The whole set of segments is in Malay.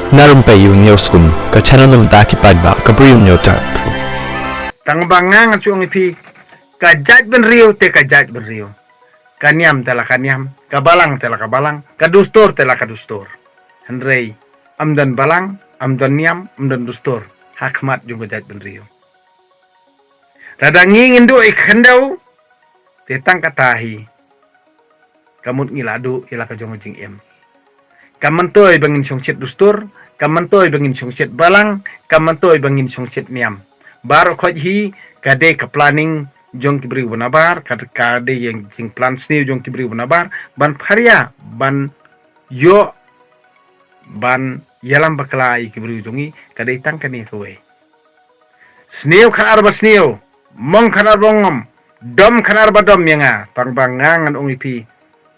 narum payu nioskum ka channel num ta ki padba ka brium nyota tang bangang chuang ipi ka jaj ben riu te ka jaj ben riu kaniam tela kaniam ka balang tela ka balang ka dustor tela ka dustor handrei amdan balang amdan niam amdan dustor hakmat juga jaj ben riu radangi ngindu ikhendau te tang katahi kamut ngiladu ila ka jongo jing em kamantoy bangin songchet dustur kamantoy bangin songchet balang kamantoy bangin songchet niam bar khoj hi kade ka planning jong kibri bonabar kade yang jing plan sni jong kibri bonabar ban pharia ban yo ban yalam bakla kibri jongi kade tang kani kowe sniu khanar ba sniu mong khanar bongom dom khanar ba dom yanga tang bangangan ongipi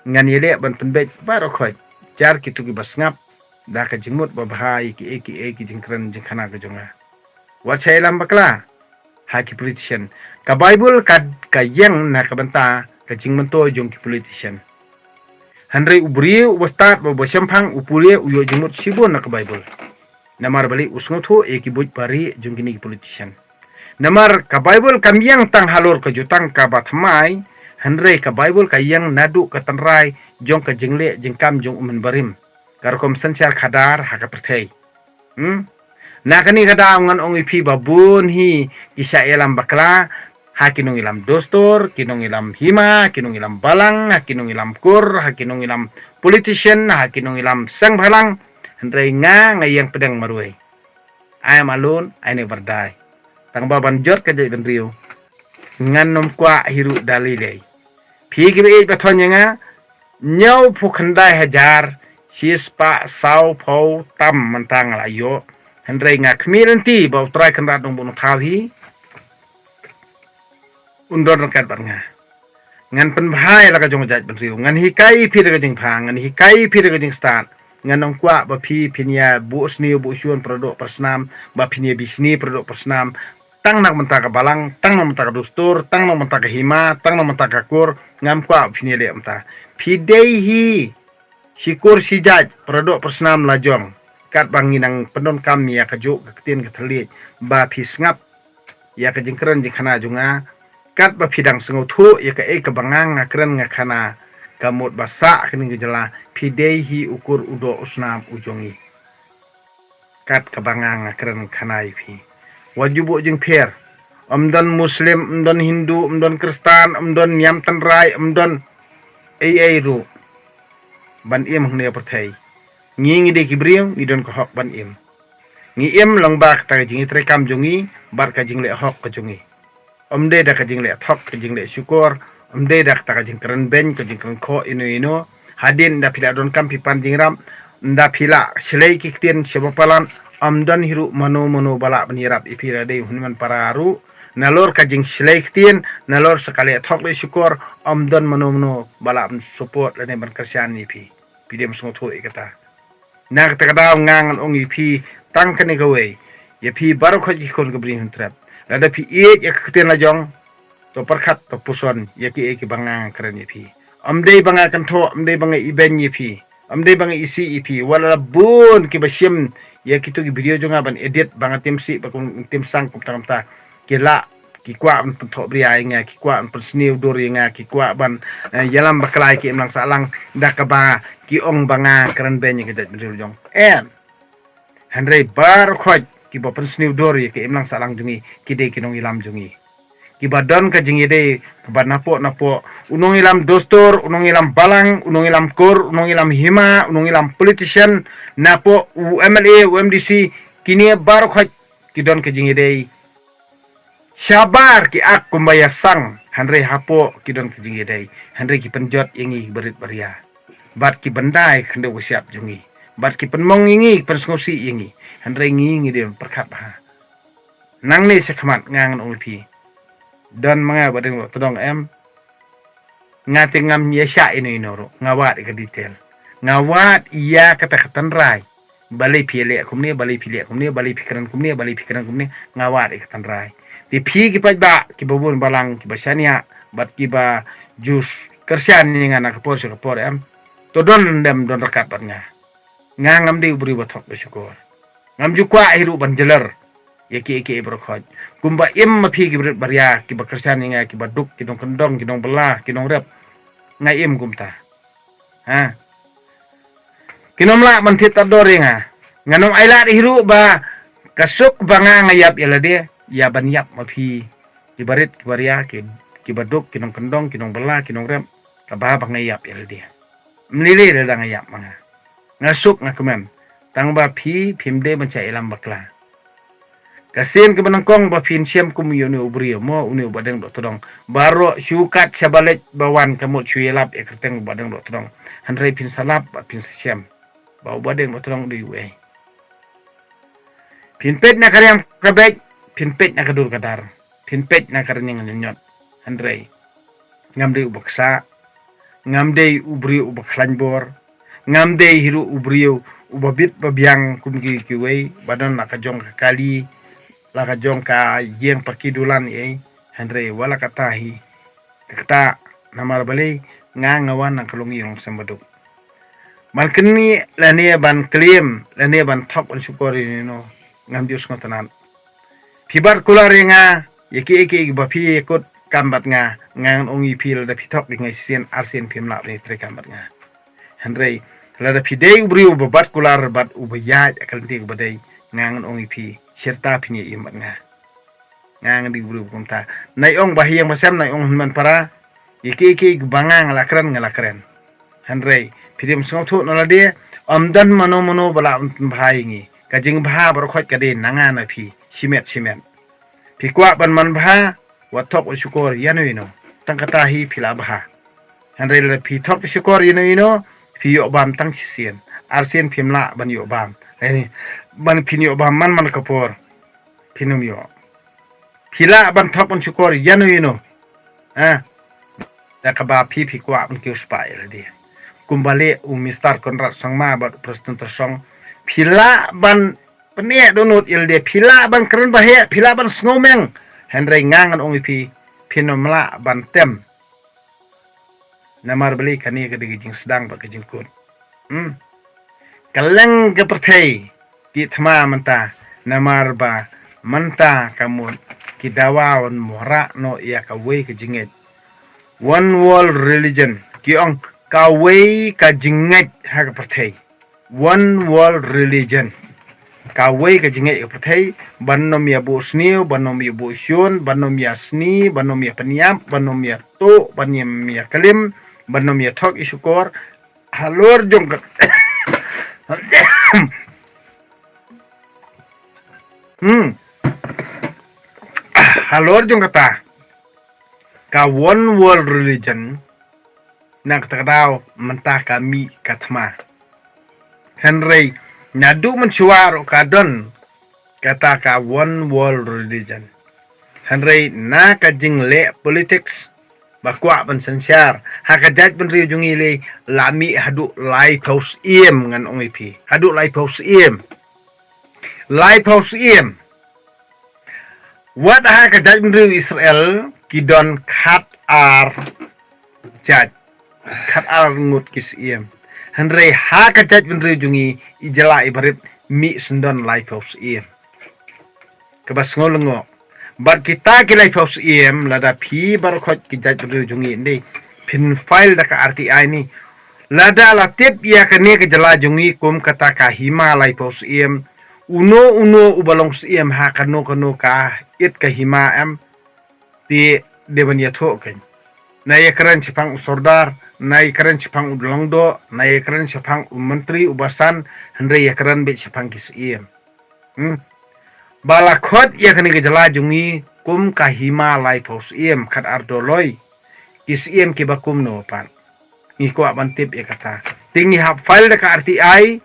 ngan yele ban penbej bar khoj jar kitu ki basngap da ka jingmut ba bhai ki jingkran jingkhana ka jonga wa chailam bakla ha ki politician ka bible ka yang na ka banta ka jingmanto jong ki politician handre ubri wastat ba bosyamphang upule uyo jingmut sibon na ka bible namar bali usngotho ki buj pari jong ki politician namar ka bible kam yang tang halor ka jutang ka bathmai handre ka bible ka yang nadu ka tanrai jong ka jingle jingkam jong umen barim karkom sanchar khadar haka perthei nakani kada ngan ong ipi babun hi kisah elam bakla hakinung ilam dostor kinung ilam hima kinung ilam balang hakinung ilam kur hakinung ilam politician hakinung ilam sang balang hendrai nga ngayang pedang maruai I am alone I never die tang baban jot ka ben riu ngan nom kwa hiru dalilei phi ki bathon nga nhau phu khandai hajar sispa sau phau tam mantang la yo handrai nga khmiranti bau trai khandra dong bon thawi undor kat bar nga ngan pen bhai la ka jong jaj ban riu ngan hikai phi ka jing phang ngan hikai phi ka jing start ngan ong kwa ba phi phinia bu sni bu syun produk persnam ba phinia bisni produk persnam tang nak mentaka balang tang nak mentaka dustur tang nak mentaka hima tang nak mentaka kur ngam kwa phinia le amta pidei hi sikur sijaj produk persnam lajong kat banginang pendon kami ya kajuk ketin ketelit ba pisngap ya ka jingkran jingkhana junga kat ba phidang sengothu ya ka bangang ngakran ngakana kamut basa kini gejala pidei hi ukur udo usnam ujongi kat kabangang ngakran khanai phi wajubu jing pher amdan muslim amdan hindu amdan kristan amdan nyam tanrai amdan ai ru ban im hne perthai ngi de kibriu ni don ko hok ban im ngi im long ba ta jing tre kam jongi bar ka jing le hok ka jongi omde da ka jing le thok ka jing le syukur omde da ta ka jing kran ben ka jing kran kho ino hadin da pila don kam pipan jing ram nda pila slei ki tien sebapalan amdan hiru mano bala banirap ipira de hunman pararu nalor kajing selektin nalor sekali thok le syukur amdan mano bala support lene ban kersian ni pi pidem sungtho ikata nak takada ngang ong ipi tang kane gawe ye pi baru khaji kon gabri huntrap lada pi ek kten la jong to perkhat to puson ye ki banga kran ye pi amdei banga kan tho amdei banga iben ye pi amdei banga isi ipi wala bun ki basyem ya kitu ki video jonga ban edit banga tim si bakung tim sang kum ta kila ki kwa ban thok bria nga ki kwa ban sniu dor nga ki kwa ban yalam baklai ki emlang salang dakaba ki ong banga kran ben ki dat video jong handrei bar khoj ki ba pan sniu dor ki emlang salang jungi ki de ki nong ilam jungi ki badan ka jingi de ka napo unong ilam dostor unong ilam balang unong ilam kur unong ilam hima unong ilam politician napo UMLA UMDC kini bar khoj ki don ka jingi de syabar ki ak kumbaya sang handrei hapo ki don ka jingi de handrei ki penjot ingi berit baria bat ki bandai khande wasiap jungi bat ki penmong ingi pensngosi ingi handrei ngi de perkhat ha nang ne sekhmat ngang ong pi dan mga badeng todong ngati ngam yesha ino ro ngawat ka detail ngawat iya kata rai balai pile kumne balai pikiran kumne ngawat ka rai di phi ki pajba ki babun balang ki basania bat ki ba jus kersian ni ngana ka por todon dem don rakat batnya ngam de ubri bathok bersyukur ngam jukwa hiru ban jeler eki berkhoj kumba im mapi ki barya ki bakersan nga ki baduk ki dong kendong ki dong belah ki dong rep ngai im kumta ha kinomla mantit tadore nga nganom ailat hiru ba kasuk banga ngayap yala dia ya ban yap mapi ki barit ki barya ki baduk ki dong kendong ki dong belah ki dong rep kabah bangayap yala dia mlili da ngayap manga ngasuk ngakemen tang ba phimde mencai ilam bakla kasin ke benangkong ba phin siam kum yo ne ubri mo uni badeng dok todong baro syukat sabalet bawan kamu cuilap e kerteng badeng dok todong hanrei phin salap ba phin siam ba badeng dok todong di we phin pet na karyam kabek phin pet na kadur kadar phin pet na karnyang nyot hanrei ngamde ubaksa ngamde ubri ubaklanbor ngamde hiru ubriu ubabit babiang kumgi kiwei badan nakajong kali lakajong ka yeng pakidulan handre wala katahi kata namar bali ngawan ang kalungi yung sambaduk man kini lani ban klim lani ban top on syukori no ngam dius ngotanan pibar kulare nga eki bapi ikut kambat nga ngang ongi pil da pitok ngai sien arsen pimla ni tre kambat nga handre lada pidei ubriu babat kular bat ubayaj akal ti badai ngang ongi pi serta pini imat nga ngang di ubriu kumta nai ong bahiyang masam nai ong man para iki bangang ngalakren handre pidim songthu nolade amdan mano bala bhaingi kajing bha barkhot kade nanga na pi simet pikwa ban man bha watok syukur yanuino tangkatahi pila bha handre la pi thok syukur yanuino piyo bam tang sien arsen pimla ban yo bam ini ban pinyo bam man kapor pinum yo pila ban thok on syukur yanu yino da kaba pi kwa ban ki uspa ya dia kumbale mistar konrat sangma bat preston tersong pila ban pene donut il dia pila ban keren bahe pila ban snowmeng hendrai ngangan ongi pi pinumla ban tem namar beli kani ke digijing sedang ba kejing kun kaleng ke perthai ki thma manta namar ba manta kamun ki dawaon mora no ya ka we ke jinget one world religion ki ong ka we ka jinget ha ka perthai one world religion ka we ka jinget ka perthai bannom ya bu sniu bannom ya bu syun bannom ya sni bannom ya peniam bannom ya to bannom ya kalim banom ya thok isyukur halor jong halor jong kata ka one world religion nak takdaw mentah kami katma henry nyadu mencuar kadon kata ka one world religion henry na kajing le politics bakwa ban sensyar hakajat ban riu jungi le lami hadu lai paus iem ngan ong ipi hadu lai paus iem what hakajat ban riu Israel kidon khat ar jat khat ar ngut kis iem henry hakajat ban riu jungi ijala ibarit mi sendon lai paus iem kebas ngolongo bar kita kilai paus iem lada pi barkhot kijat bru jungi ndi pin file da ka RTI ni lada latip ya kane ke jala jungi kum kata ka himalai paus iem uno ubalong iem ha kano ka it ka hima am ti deban ya tho ken na ye kran chipang sordar na ye kran chipang udlongdo na ye kran chipang menteri ubasan hendre ye kran be chipang kis iem balakot ya kani gejala jungi kum kahima lai paus iem khat ardoloi kis iem ki bakum no pan ni ko abantip ya kata tingi hap file da ka RTI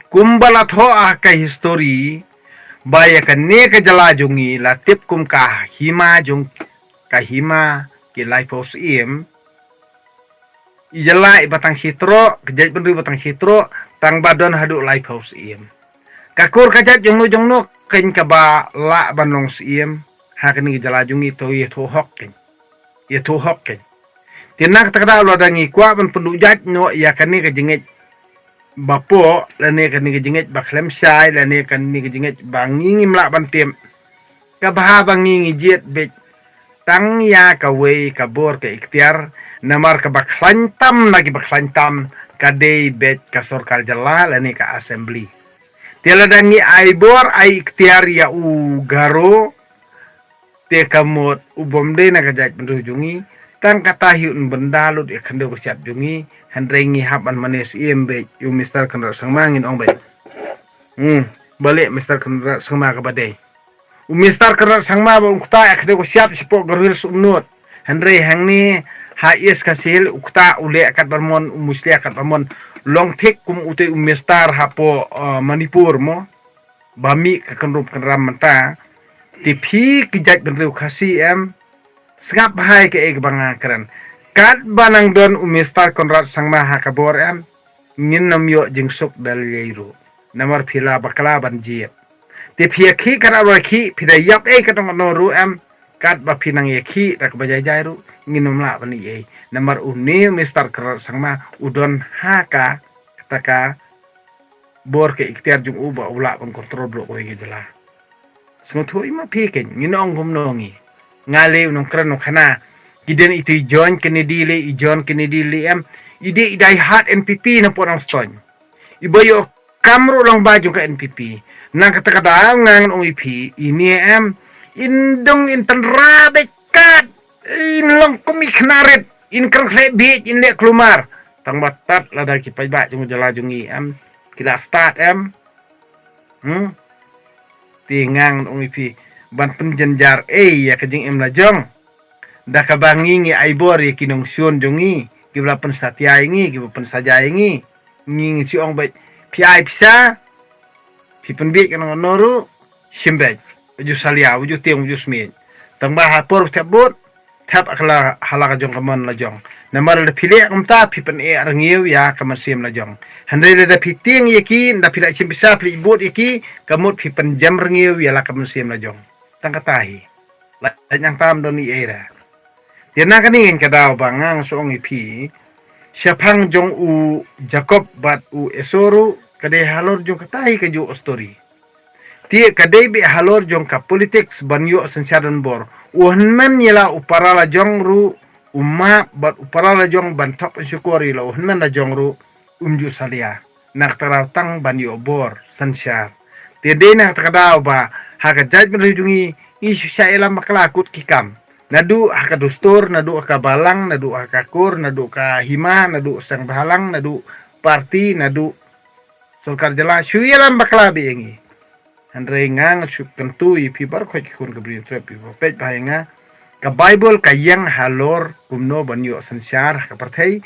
kum balatho ka history baya kane gejala jungi latip kum kahima jung kahima ki lai paus iem ijala ibatang sitro kejait bendu batang sitro tang badon hadu lai paus iem kakur kajat jongno ken kaba la banong siem hakni jala jungi to ye to hokken tinak takda lo dangi kwa ban pendujat no ya kani ka jingit bapo lani kan ni jinget baklem syai lani kan ni jinget bangingi mlak bantem ka baha bangingi jet bet tang ya ka wei ka bor ka ikhtiar namar ka baklantam lagi baklantam ka dei bet ka sorkar jala lani ka assembly tiala dangi ai bor ai ikhtiar ya u garo te kamot ubom de na ka jat benrujungi tang kata hiun bendalut ya kande ko siap jungi handrengi haban manes iembe yu mister kan sangmangin ong bet balik mister kan sangma ka badai Umistar kerat sangma ba ukta akhde ko siap sipo garwil sumnut Henry hangni ha is kasil ukta ule akat barmon umusli akat barmon long thik kum ute umistar hapo Manipur mo bami kakenrup kenram menta tipi kijat benriu kasi sengap hai ke eg banga keren kat banang don umistar konrat sangma ha kabor ngin nam yo jingsuk dal yeiru namar phila bakla banjiet te phia khi kana ro khi phida yap katong no ru kat ba phinang ye khi rak ba jai jai ru nginum la bani ye namar uni mister kar sangma udon haka taka bor ke ikhtiar jung uba ula kon kontrol blo ko ye jela so thu ima phi ken nginong gum nongi ngale unong kran no khana kiden itu John Kennedy le John Kennedy le ide idai hat NPP na porang ston iboyo kamro lang baju ka NPP nang kata-kata ngang ong IP ini indong intan rabe kat in long komik naret in kan klebe in le klumar tang batat la da ki ba jung jala jungi kita start tingang ong IP ban penjenjar ya kejing la jong da ka bangi ngi aibor ya kinong sion jungi kibla pen satya ingi kibla pen saja ingi ngi si ong bai pi bisa Pipenbik kan noru simbej uju salia uju tiang uju smin tang ba hapor tabut tap akla halaka jong kaman la jong namar le pile amta pipen arngiu ya kaman sim la jong handai le da piting yaki da pila sim bisa pli bot yaki kamut pipen jam rngiu ya la kaman sim la jong tang katahi la yang tam doni era tiana kanin kadaw bangang soong ipi siapang jong u Jacob bat u esoru kadai halor jong katai ke jo story tie kadai be halor jong ka politics banyo sensaran bor uhman yela uparala jong ru umma bat uparala jong bantok syukuri la uhman la jong ru umju salia nak taraw tang banyo bor sensar tie de nak takadaw ba haka jaj menjungi isu syaila maklakut kikam nadu haka dustur nadu haka balang nadu haka kur nadu ka hima nadu sang bahalang nadu parti nadu Sulkar jala syuyalan bakla bengi andre ngang syuk tentu ipi bar khoi kun ke brin trep ipo pej bahenga ka bible ka yang halor kumno banyo sansar ka parthai